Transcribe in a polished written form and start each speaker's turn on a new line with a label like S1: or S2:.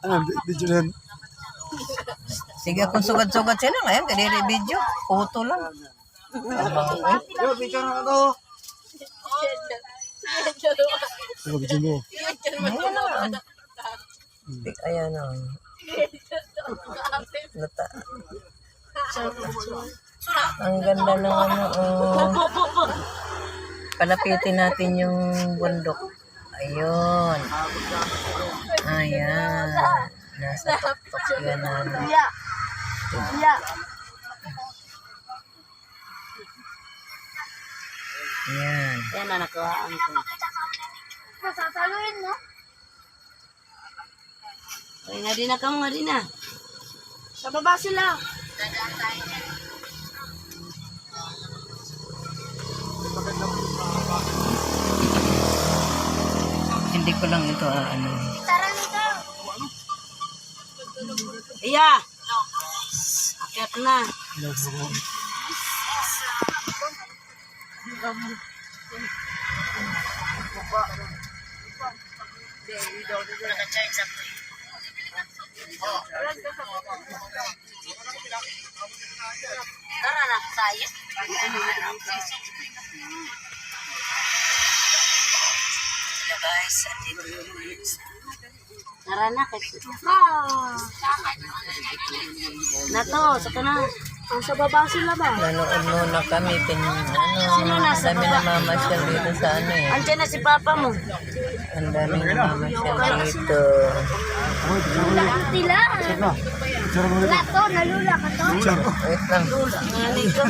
S1: Ano, video na yan.
S2: Sige, kung sugad-sugad sila ngayon, kadiri video. Photo lang.
S1: Yo, video na ako. Ano, video mo?
S2: Ayan na. Ayan na. Lata. Ang ganda ng ano. Palapitin natin yung bundok. Ayun. Ayan. Nasa tuktok yan namin. Ayan.
S3: Yan na nakuhaan ko.
S4: Sasaluin mo?
S3: Ay, nga din na ka nga din na.
S4: Sa baba sila.
S2: Hindi ko lang ito ano.
S4: Tara nito.
S3: Iya! Akyat na. Tara na tayo.
S2: Guys,
S3: Tara na. Nato, saka na.
S4: Sa baba sila ba?
S2: nanood muna kami.
S3: Sino nasa
S2: Dami
S3: baba?
S2: namamasyal dito sa ano eh.
S3: Andiyan na si Papa mo.
S2: Ang daming namamasyal dito.
S4: Sila.
S1: Na. Picture mo ulit.
S4: Wala to, nalula ka to.
S1: Picture mo.
S2: Wait lang.
S3: Nanay ko.